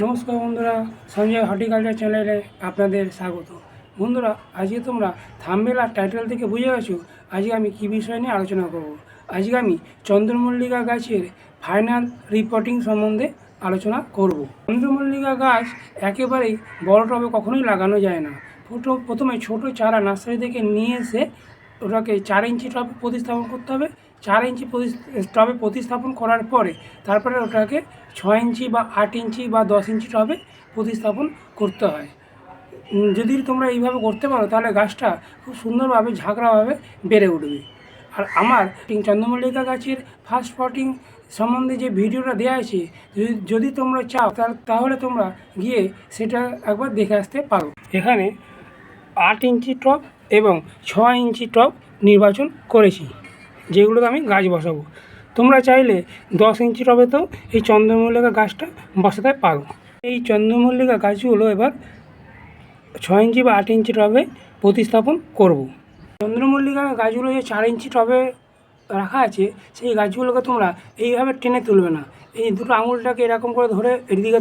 নমস্কার বন্ধুরা, সঞ্জয় হর্টিকালচার চ্যানেলে আপনাদের স্বাগত। বন্ধুরা, আজকে তোমরা থাম্বনেল আর টাইটেল থেকে বুঝে গেছো আজকে আমি কী বিষয় নিয়ে আলোচনা করব। আজকে আমি চন্দ্রমল্লিকা গাছের ফাইনাল রিপোর্টিং সম্বন্ধে আলোচনা করব। চন্দ্রমল্লিকা গাছ একেবারেই বড় টবে কখনোই লাগানো যায় না। প্রথমে ছোট চারা নার্সারি থেকে নিয়ে এসে ওটাকে 4 ইঞ্চি টবে প্রতিস্থাপন করতে হবে। 4 ইঞ্চি টবে প্রতিস্থাপন করার পরে তারপরে ওটাকে 6 ইঞ্চি বা 8 ইঞ্চি বা 10 ইঞ্চি টবে প্রতিস্থাপন করতে হয়। যদি তোমরা এইভাবে করতে পারো তাহলে গাছটা খুব সুন্দরভাবে ঝাঁকড়াভাবে বেড়ে উঠবে। আর আমার চন্দ্রমল্লিকা গাছের ফার্স্ট পটিং সম্বন্ধে যে ভিডিওটা দেওয়া আছে, যদি তোমরা চাও তাহলে তোমরা গিয়ে সেটা একবার দেখে আসতে পারো। এখানে 8 ইঞ্চি টব এবং 6 ইঞ্চি টব নির্বাচন করেছি, যেগুলোতে আমি গাছ বসাবো। তোমরা চাইলে 10 ইঞ্চি টবেতেও এই চন্দ্রমল্লিকা গাছটা বসাতে পারো। এই চন্দ্রমল্লিকা গাছগুলো এবার 6 ইঞ্চি বা 8 ইঞ্চি টবে প্রতিস্থাপন করব। চন্দ্রমল্লিকা গাছগুলো যে 4 ইঞ্চি টবে রাখা আছে, সেই গাছগুলোকে তোমরা এইভাবে টেনে তুলবে না। এই দুটো আঙুলটাকে এরকম করে ধরে এদিকে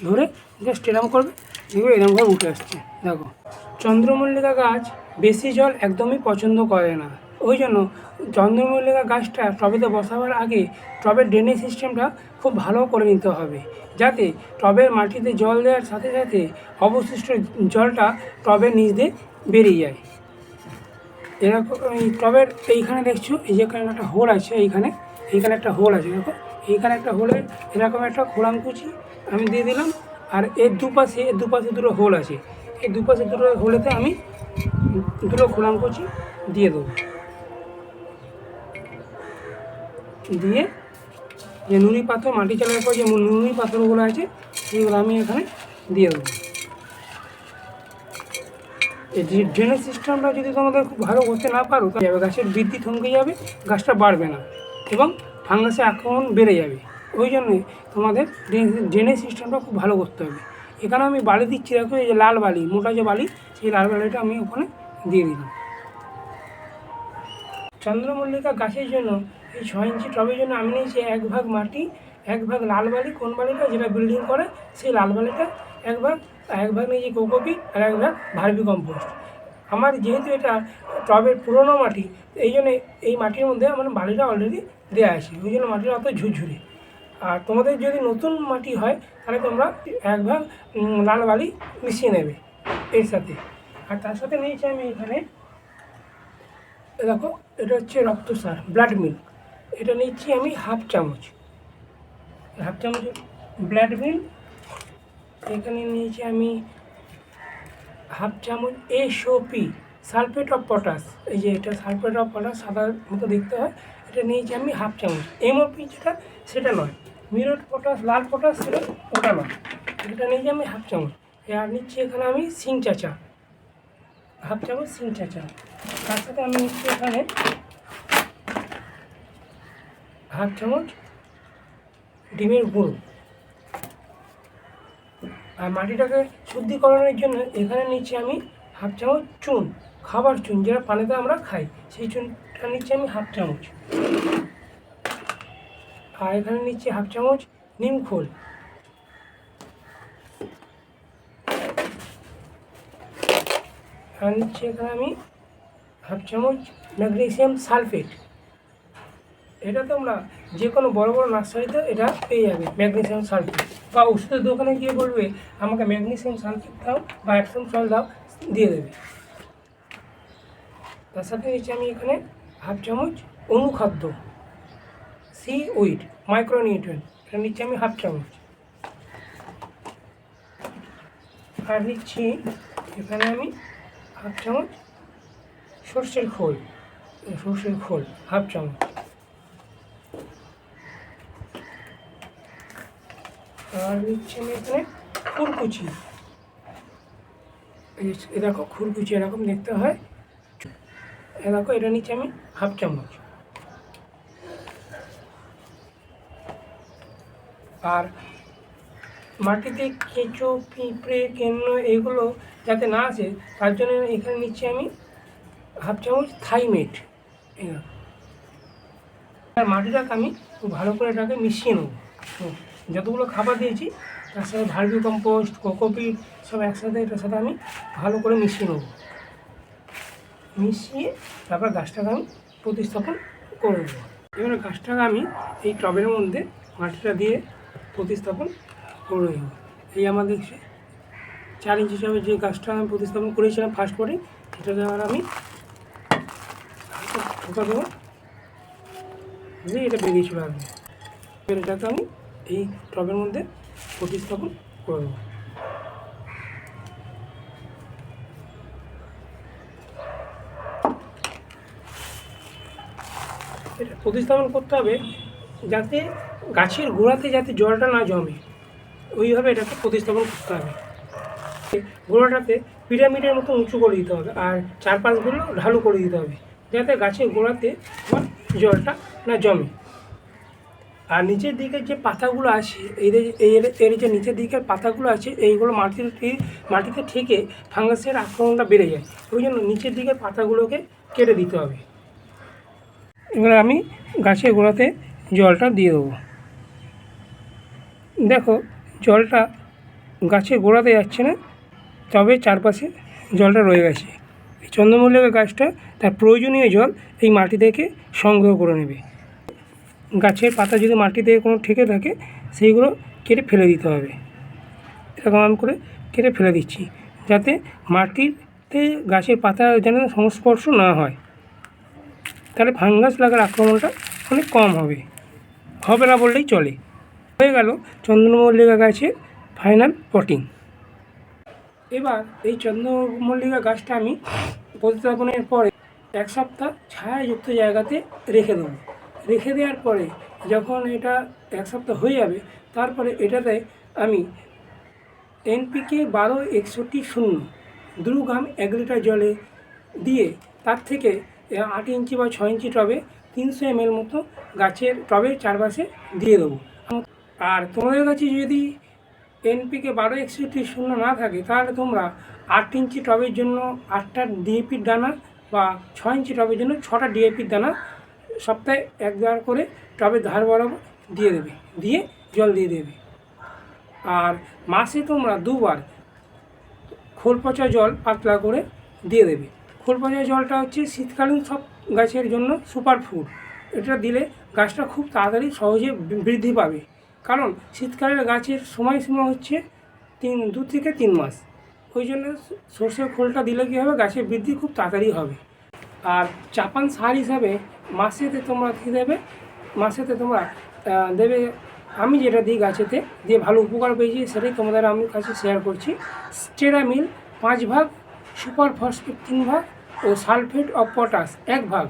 ধরে জাস্ট এরকম করবে, দেখবে এরকমভাবে উঠে আসছে। দেখো, চন্দ্রমল্লিকা গাছ বেশি জল একদমই পছন্দ করে না। ওই জন্য চন্দ্রমল্লিকা গাছটা টবেতে বসাবার আগে টবের ড্রেনেজ সিস্টেমটা খুব ভালো করে নিতে হবে, যাতে টবের মাটিতে জল দেওয়ার সাথে সাথে অবশিষ্ট জলটা টবের নিচ দিয়ে বেরিয়ে যায়। এরকম এই টবের এইখানে দেখছো, এই যেখানে একটা হোল আছে, এইখানে একটা হোল আছে। দেখো, এইখানে একটা হোলের এরকম একটা খোলামকুচি আমি দিয়ে দিলাম। আর এর দুপাশে দুটো হোল আছে। এই দুপাশে দুটো হোলেতে আমি দুটো খোলামকুচি দিয়ে দেবো। দিয়ে যে নুড়ি পাথর, মাটি চালার পর যে নুড়ি পাথরগুলো আছে সেগুলো আমি এখানে দিয়ে দেবো। এই ড্রেনেজ সিস্টেমটা যদি তোমাদের খুব ভালো করতে না পারো তাহলে গাছের বৃদ্ধি থমকে যাবে, গাছটা বাড়বে না এবং ফাঙ্গাসের আক্রমণ বেড়ে যাবে। ওই জন্যই তোমাদের ড্রেনেজ সিস্টেমটা খুব ভালো করতে হবে। এখানে আমি বালি দিচ্ছি, দেখো এই যে লাল বালি, মোটা যে বালি, সেই লাল বালিটা আমি ওখানে দিয়ে দিলাম। চন্দ্রমল্লিকা গাছের জন্য এই 6 ইঞ্চি টবের জন্য আমি নিয়েছি 1 ভাগ মাটি, 1 ভাগ লাল বালি। কোন বালিটা? যেটা বিল্ডিং করে সেই লাল বালিটা 1 ভাগ নিয়েছি কোকোপিট, আর 1 ভাগ ভার্মি কম্পোস্ট। আমার যেহেতু এটা টবের পুরনো মাটি, এই জন্য এই মাটির মধ্যে আমার বালিটা অলরেডি দেওয়া আছে, ওই জন্য মাটিটা অত ঝুরঝুরে। আর তোমাদের যদি নতুন মাটি হয় তাহলে তোমরা 1 ভাগ লাল বালি মিশিয়ে নেবে এর সাথে। আর তার সাথে নিয়েছি আমি এখানে, দেখো এটা হচ্ছে রক্তসার, ব্লাড মিল্ক। এটা নিচ্ছি আমি হাফ চামচ ব্লাড মিল্ক। এখানে নিয়েছি আমি হাফ চামচ SOP, সালফেট অফ পটাশ। এই যে এটা সালফেট অফ পটাশ, সাদার মতো দেখতে হয়। এটা নিয়েছি আমি হাফ চামচ। MOP যেটা, সেটা নয়। মিরট পটাশ, লাল পটাশ, সেটা ওটা নয়। এটা নিয়েছি আমি হাফ চামচ। আর নিচ্ছি এখানে আমি সিং চাচা, হাফ চামচ সিং চাচা। তার সাথে আমি নিচ্ছি এখানে হাফ চামচ ডিমের গুঁড়ো। আর মাটিটাকে শুদ্ধিকরণের জন্য এখানে নিচ্ছি আমি হাফ চামচ চুন, খাবার চুন, যেটা পানিতে আমরা খাই, সেই চুনটা নিচ্ছি আমি হাফ চামচ। আর এখানে নিচ্ছি হাফ চামচ নিম খোল। আর নিচ্ছি এখানে আমি হাফ চামচ ম্যাগনেসিয়াম সালফেট। এটা তোমরা যে কোনো বড় বড় নার্সারিতে এটা পেয়ে যাবে, ম্যাগনেসিয়াম সালফেট। বা ওষুধের দোকানে গিয়ে বলবে আমাকে ম্যাগনেসিয়াম সালফেট দাও বা অ্যাপসম সল্ট দাও, দিয়ে দেবে। তার সাথে নিচ্ছি আমি এখানে হাফ চামচ অনুখাদ্য, সি উইড মাইক্রোনিউট্রিয়েন্ট। এটা নিচ্ছি আমি হাফ চামচ। আর নিচ্ছি এখানে আমি হাফ চামচ সর্ষের খোল হাফ চামচ। আর নিচ্ছি আমি এখানে খুরকুচি। এ দেখো, খুরকুচি এরকম দেখতে হয়। এ দেখো, এটা নিচ্ছি আমি হাফ চামচ। আর মাটিতে কেঁচো, পিঁপড়ে, কেন্ন এগুলো যাতে না আসে তার জন্য এখানে নিচ্ছি আমি হাফ চামচ থাইমেট। আর মাটিটাকে আমি খুব ভালো করে এটাকে মিশিয়ে নেব। যতগুলো খাবার দিয়েছি তার সাথে ভার্মি কম্পোস্ট, কোকোপিট সব একসাথে এটার সাথে আমি ভালো করে মিশিয়ে নেবো। মিশিয়ে তারপর গাছটাকে আমি প্রতিস্থাপন করে দেবো। এবারে গাছটাকে আমি এই টবের মধ্যে মাটিটা দিয়ে প্রতিস্থাপন করে দেবো। এই আমাদের 4 ইঞ্চি হিসাবে যে গাছটা আমি প্রতিস্থাপন করেছিলাম ফার্স্ট পরে, সেটাকে আবার আমি ঠোকা দেবো দিয়ে এটা বেরিয়ে চলে আসবে। এবার এটাকে আমি এই টবের মধ্যে প্রতিস্থাপন করে দেবো। এটা প্রতিস্থাপন করতে হবে যাতে গাছের গোড়াতে যাতে জলটা না জমে, ওইভাবে এটাকে প্রতিস্থাপন করতে হবে। গোড়াটাতে পিরামিডের মতো উঁচু করে দিতে হবে, আর চারপাশগুলো ঢালু করে দিতে হবে যাতে গাছের গোড়াতে আমার জলটা না জমে। আর নিচের দিকের যে পাতাগুলো আছে, এর যে নিচের দিকের পাতাগুলো আছে, এইগুলো মাটিতে ঠেকে ফাঙ্গাসের আক্রমণটা বেড়ে যায়। ওই জন্য নিচের দিকের পাতাগুলোকে কেটে দিতে হবে। এবার আমি গাছের গোড়াতে জলটা দিয়ে দেবো। দেখো জলটা গাছের গোড়াতে যাচ্ছে না, তবে চারপাশে জলটা রয়ে গেছে। এই চন্দ্রমল্লিকা গাছটা তার প্রয়োজনীয় জল এই মাটি থেকে সংগ্রহ করে নেবে। গাছের পাতা যদি মাটিতে কোনো ঠেকে থাকে, সেইগুলো কেটে ফেলে দিতে হবে। এরকম আমি করে কেটে ফেলে দিচ্ছি যাতে মাটিতে গাছের পাতা যেন সংস্পর্শ না হয়, তাহলে ফাঙ্গাস লাগার আক্রমণটা অনেক কম হবে না বললেই চলে। হয়ে গেল চন্দ্রমল্লিকা গাছের ফাইনাল পটিং। এবার এই চন্দ্রমল্লিকা গাছটা আমি প্রতিস্থাপনের পরে 1 সপ্তাহ ছায়াযুক্ত জায়গাতে রেখে দেবো। রেখে দেওয়ার পরে যখন এটা 1 সপ্তাহ হয়ে যাবে, তারপরে এটাতে আমি NPK 12-61-0 2 গ্রাম 1 লিটার জলে দিয়ে তার থেকে 8 ইঞ্চি বা 6 ইঞ্চি টবে 300 ml মতো গাছের টবের চারপাশে দিয়ে দেবো। আর তোমাদের কাছে যদি NPK 12-61-0 না থাকে, তাহলে তোমরা 8 ইঞ্চি টবের জন্য 8টা DAPর দানা বা 6 ইঞ্চি টবের জন্য 6টা DAPর দানা সপ্তাহে 1 করে টবের ধার বরাবর দিয়ে দেবে, দিয়ে জল দিয়ে দেবে। আর মাসে তোমরা 2 বার খোল পচা জল পাতলা করে দিয়ে দেবে। খোল পচা জলটা হচ্ছে শীতকালীন সব গাছের জন্য সুপার ফুড। এটা দিলে গাছটা খুব তাড়াতাড়ি সহজে বৃদ্ধি পাবে, কারণ শীতকালের গাছের সময়সীমা হচ্ছে 2 থেকে 3 মাস। ওই জন্য সর্ষের খোলটা দিলে কী হবে, গাছের বৃদ্ধি খুব তাড়াতাড়ি হবে। আর চাপান সার হিসাবে মাসেতে তোমরা কী দেবে, মাসেতে তোমরা দেবে, আমি যেটা দিই গাছেতে দিয়ে ভালো উপকার পেয়েছি সেটাই তোমাদের আমি কাছে শেয়ার করছি। স্টেরামিল 5 ভাগ, সুপার ফসফেট 3 ভাগ ও সালফেট অফ পটাশ 1 ভাগ।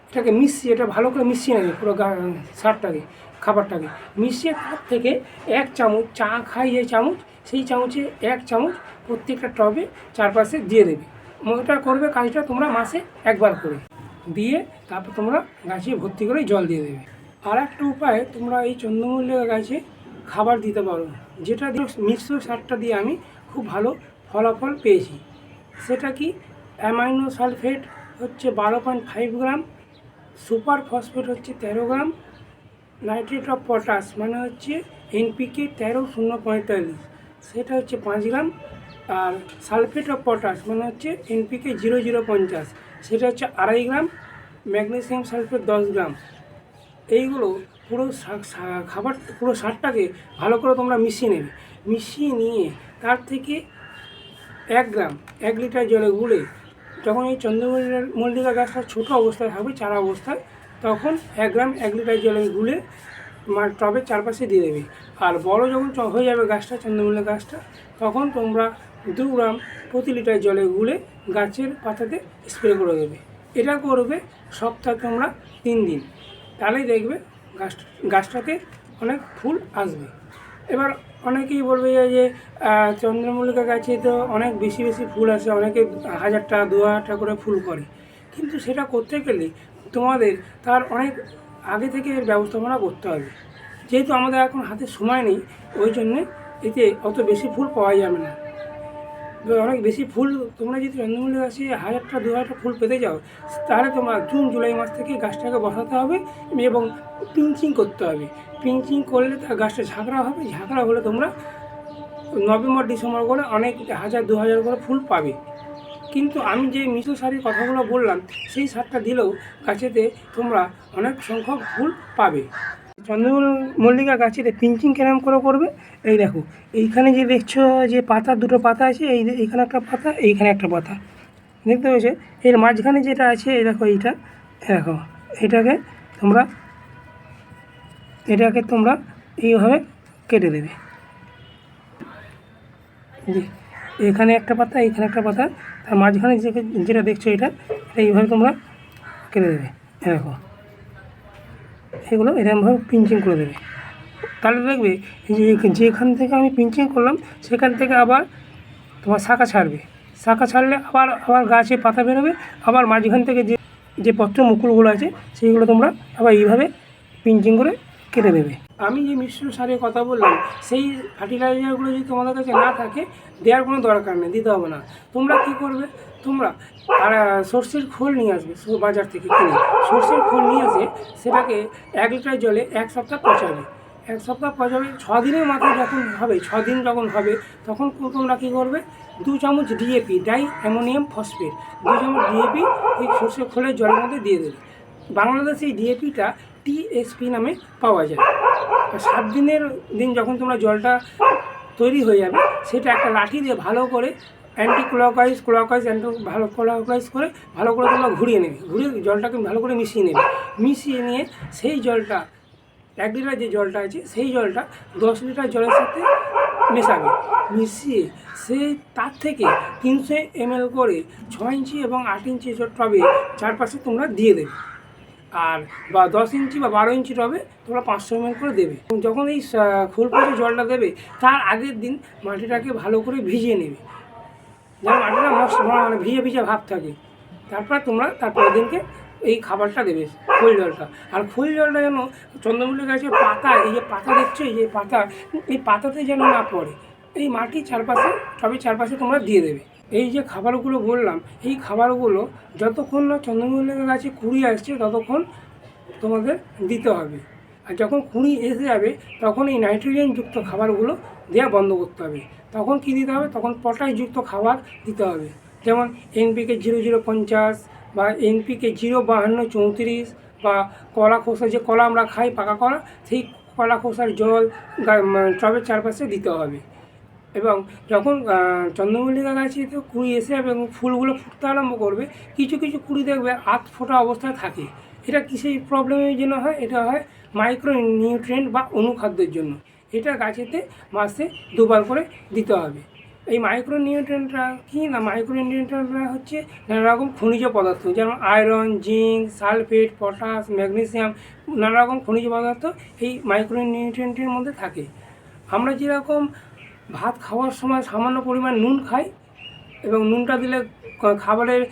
এটাকে মিশিয়ে, এটা ভালো করে মিশিয়ে নেবে পুরো সারটাকে, খাবারটাকে মিশিয়ে তার থেকে 1 চামচ, চা খাই যে চামচ, সেই চামচে 1 চামচ প্রত্যেকটা টবে চারপাশে দিয়ে দেবে। ওটা করবে কাজটা তোমরা মাসে 1 বার করে দিয়ে তারপর তোমরা গাছে ভর্তি করে জল দিয়ে দেবে। আর একটা উপায়, তোমরা এই চন্দ্রমল্লিকা গাছে খাবার দিতে পারো, যেটা দিয়ে মিশ্র সারটা দিয়ে আমি খুব ভালো ফলাফল পেয়েছি। সেটা কি, অ্যামাইনো সালফেট হচ্ছে 12.5 গ্রাম, সুপার ফসফেট হচ্ছে 13 গ্রাম, নাইট্রেট অফ পটাশ মানে হচ্ছে NPK 13-0-45 সেটা হচ্ছে 5 গ্রাম, আর সালফেট অফ পটাশ মানে হচ্ছে NPK 0050 সেটা হচ্ছে 2.5 গ্রাম, ম্যাগনেসিয়াম সালফেট 10 গ্রাম। এইগুলো পুরো খাবার, পুরো সারটাকে ভালো করে তোমরা মিশিয়ে নেবে। মিশিয়ে নিয়ে তার থেকে 1 গ্রাম 1 লিটার জলে গুলে, যখন এই চন্দ্রমল্লিকা গাছটা ছোটো অবস্থায় হবে, চারা অবস্থায়, তখন 1 গ্রাম 1 লিটার জলে গুলে টবের চারপাশে দিয়ে দেবে। আর বড় যখন হয়ে যাবে গাছটা, চন্দ্রমল্লিকা গাছটা, তখন তোমরা 2 গ্রাম প্রতি লিটার জলে গুলে গাছের পাতাতে স্প্রে করে দেবে। এটা করবে সপ্তাহে তোমরা 3 দিন, তাহলেই দেখবে গাছটাতে অনেক ফুল আসবে। এবার অনেকেই বলবে যে চন্দ্রমল্লিকা গাছে তো অনেক বেশি বেশি ফুল আসে, অনেকে 1000টা 2000টা করে ফুল করে, কিন্তু সেটা করতে গেলে তোমাদের তার অনেক আগে থেকে এর ব্যবস্থাপনা করতে হবে। যেহেতু আমাদের এখন হাতে সময় নেই, ওই জন্যে এতে অত বেশি ফুল পাওয়া যাবে না। অনেক বেশি ফুল তোমরা যদি চন্দ্রমল্লিকা গাছে 1000টা 2000টা ফুল পেতে যাও, তাহলে তোমরা জুন জুলাই মাস থেকে গাছটাকে বসাতে হবে এবং পিঞ্চিং করতে হবে। পিঞ্চিং করলে তার গাছটা ঝাঁকড়া হবে, ঝাঁকড়া হলে তোমরা নভেম্বর ডিসেম্বর করে অনেক 1000-2000 করে ফুল পাবে। কিন্তু আমি যে মিশ্র সারের কথাগুলো বললাম সেই সারটা দিলেও গাছেতে তোমরা অনেক সংখ্যক ফুল পাবে। চন্দ্রমল্লিকা গাছেতে পিঞ্চিং কেরম করে করবে, এই দেখো এইখানে যে দেখছো যে পাতা, দুটো পাতা আছে, এইখানে একটা পাতা, এইখানে একটা পাতা দেখতে পেয়েছো, এর মাঝখানে যেটা আছে এই দেখো, এইটা দেখো, এটাকে তোমরা এইভাবে কেটে দেবে। এখানে একটা পাতা, এইখানে একটা পাতা, তার মাঝখানে যেটা দেখছো এটা এইভাবে তোমরা কেটে দেবে। দেখো এগুলো এরকমভাবে পিঞ্চিং করে দেবে। তাহলে দেখবে যে যেখান থেকে আমি পিঞ্চিং করলাম সেখান থেকে আবার তোমার শাখা ছাড়বে। শাখা ছাড়লে আবার গাছে পাতা বেরোবে, আবার মাঝখান থেকে যে পত্র মুকুলগুলো আছে সেইগুলো তোমরা আবার এইভাবে পিঞ্চিং করে কেটে দেবে। আমি যে মিশ্র সারের কথা বললাম সেই ফার্টিলাইজারগুলো যদি তোমাদের কাছে না থাকে দেওয়ার কোনো দরকার নেই, দিতে হবে না। তোমরা কী করবে, তোমরা সর্ষের খোল নিয়ে আসবে বাজার থেকে কিনে। সর্ষের খোল নিয়ে এসে সেটাকে 1 লিটার জলে 1 সপ্তাহ পচাবে। 1 সপ্তাহ পচাবে, 6 দিনের মাথায় যখন হবে, 6 দিন যখন হবে তখন তোমরা কী করবে, 2 চামচ ডিএপি, ডাই অ্যামোনিয়াম ফসফেট, 2 চামচ ডিএপি এই সর্ষের খোলের জলের মধ্যে দিয়ে দেবে। বাংলাদেশে এই ডিএপিটা টিএসপি নামে পাওয়া যায়। 7 দিনের দিন যখন তোমরা জলটা তৈরি হয়ে যাবে, সেটা একটা লাঠি দিয়ে ভালো করে ক্লকওয়াইজ করে ভালো করে তোমরা ঘুরিয়ে নেবে। ঘুরিয়ে জলটাকে ভালো করে মিশিয়ে নিয়ে সেই জলটা 1 লিটার যে জলটা আছে সেই জলটা 10 লিটার জলের সাথে মেশাবে। মিশিয়ে তার থেকে 300 ml করে 6 ইঞ্চি এবং 8 ইঞ্চি টবে চারপাশে তোমরা দিয়ে দেবে। আর 10 ইঞ্চি বা 12 ইঞ্চি টবে তোমরা 500 ml করে দেবে। যখন এই ফুল পচে জলটা দেবে তার আগের দিন মাটিটাকে ভালো করে ভিজিয়ে নেবে, যেন মাটিটা মানে ভিজে ভাব থাকে। তারপরের দিনকে এই খাবারটা দেবে, খোল জলটা। আর খোল জলটা যেন চন্দ্রমল্লিকা গাছের পাতা, এই যে পাতা দেখছো, এই পাতাতে যেন না পড়ে, এই মাটির চারপাশে, টবের চারপাশে তোমরা দিয়ে দেবে। এই যে খাবারগুলো বললাম, এই খাবারগুলো যতক্ষণ না চন্দ্রমল্লিকা গাছে কুঁড়ি আসছে ততক্ষণ তোমাদের দিতে হবে। আর যখন কুঁড়ি এসে যাবে তখন এই নাইট্রোজেনযুক্ত খাবারগুলো দেওয়া বন্ধ করতে হবে। তখন কী দিতে হবে, তখন পটাশযুক্ত খাবার দিতে হবে। যেমন NPK 0050 বা NPK 05234 বা কলা খোসা, যে কলা আমরা খাই পাকা কলা, সেই কলা খোসার জল টবের চারপাশে দিতে হবে। এবং যখন চন্দ্রমল্লিকা গাছে তো কুঁড়ি এসে যাবে এবং ফুলগুলো ফুটতে আরম্ভ করবে, কিছু কিছু কুঁড়ি দেখবে আধ ফোটা অবস্থায় থাকে। এটা কিসের প্রবলেমের জন্য হয়? এটা হয় মাইক্রো নিউট্রিয়েন্ট বা অনুখাদ্যের জন্য। এটা গাছেতে মাসে 2 বার করে দিতে হবে। এই মাইক্রো নিউট্রিয়েন্টরা কী না, মাইক্রো নিউট্রিয়েন্টরা হচ্ছে নানা রকম খনিজ পদার্থ, যেমন iron, zinc, sulphate, potash, magnesium, নানা রকম খনিজ পদার্থ এই মাইক্রো নিউট্রিয়েন্টের মধ্যে থাকে। আমরা যেরকম ভাত খাওয়ার সময় সামান্য পরিমাণ নুন খাই এবং নুনটা দিলে খাবারের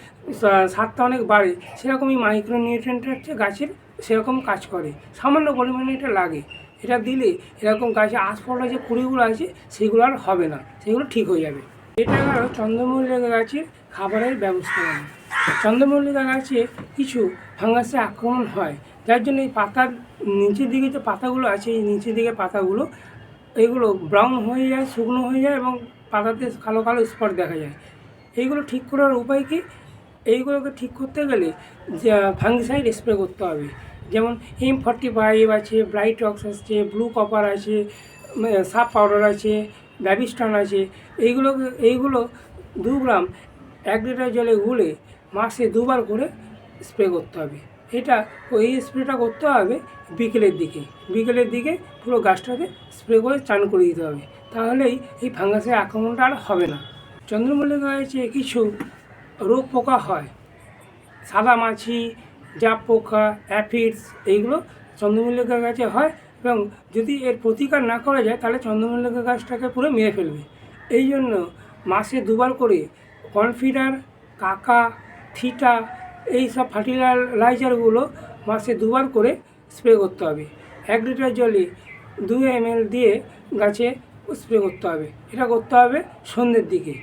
স্বাদটা অনেক বাড়ে, সেরকমই মাইক্রো নিউট্রিয়েন্টটা হচ্ছে গাছের সেরকম কাজ করে। সামান্য পরিমাণে এটা লাগে, এটা দিলে এরকম গাছে আশফলটা যে কুঁড়িগুলো আছে সেগুলো আর হবে না, সেগুলো ঠিক হয়ে যাবে। এটা হলো চন্দ্রমল্লিকা গাছের খাবারের ব্যবস্থাপনা। চন্দ্রমল্লিকা গাছে কিছু ফাঙ্গাসের আক্রমণ হয়, যার জন্য এই পাতার নিচের দিকে যে পাতাগুলো আছে, এই নিচের দিকে পাতাগুলো এইগুলো ব্রাউন হয়ে যায়, শুকনো হয়ে যায় এবং পাতাতে কালো কালো স্পট দেখা যায়। এইগুলো ঠিক করার উপায় কি? এইগুলোকে ঠিক করতে গেলে যে ফাঙ্গিসাইড স্প্রে করতে হবে। যেমন M45 আছে, ব্রাইটক্স আছে, ব্লু কপার আছে, সাপ পাউডার আছে, ব্যাবিস্টন আছে। এইগুলো 2 গ্রাম 1 লিটার জলে গুলে মাসে 2 বার করে স্প্রে করতে হবে। এই স্প্রেটা করতে হবে বিকেলের দিকে পুরো গাছটাকে স্প্রে করে চান করে দিতে হবে। তাহলেই এই ফাঙ্গাসের আক্রমণটা আর হবে না। চন্দ্রমল্লিকা গাছে কিছু রোগ পোকা হয়, সাদা মাছি, জাপ পোকা, অ্যাফিডস, এইগুলো চন্দ্রমল্লিকা গাছে হয় এবং যদি এর প্রতিকার না করা যায় তাহলে চন্দ্রমল্লিকা গাছটাকে পুরো মেরে ফেলবে। এই জন্য মাসে 2 বার করে কনফিডার, কাকা, থিটা এই সব ফার্টিলাইজারগুলো মাসে 2 বার করে স্প্রে করতে হবে। 1 লিটার জলে 2 ml দিয়ে গাছে স্প্রে করতে হবে। এটা করতে হবে সন্ধ্যের দিকে,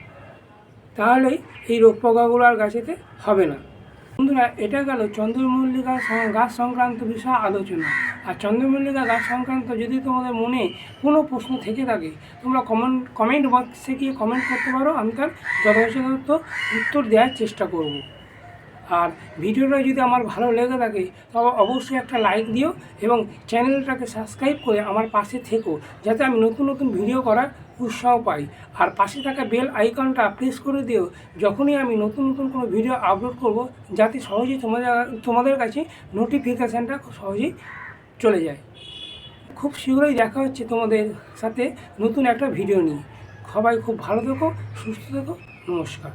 তাহলেই এই রোগ পোকাগুলো আর গাছেতে হবে না। বন্ধুরা, এটা গেল চন্দ্রমল্লিকা গাছ সংক্রান্ত বিষয়ে আলোচনা। আর চন্দ্রমল্লিকা গাছ সংক্রান্ত যদি তোমাদের মনে কোনো প্রশ্ন থেকে থাকে, তোমরা কমেন্ট বক্সে গিয়ে কমেন্ট করতে পারো, আমি তার যথাযথ উত্তর দেওয়ার চেষ্টা করব। আর ভিডিওটা যদি আমার ভালো লেগে থাকে তবে অবশ্যই একটা লাইক দিও এবং চ্যানেলটাকে সাবস্ক্রাইব করে আমার পাশে থেকো, যাতে আমি নতুন নতুন ভিডিও করার উৎসাহ পাই। আর পাশে থাকা বেল আইকনটা প্রেস করে দিও যখনই আমি নতুন নতুন কোনো ভিডিও আপলোড করব, যাতে সহজেই তোমাদের কাছে নোটিফিকেশানটা খুব সহজেই চলে যায়। খুব শীঘ্রই দেখা হচ্ছে তোমাদের সাথে নতুন একটা ভিডিও নিয়ে। সবাই খুব ভালো থেকো, সুস্থ থেকো, নমস্কার।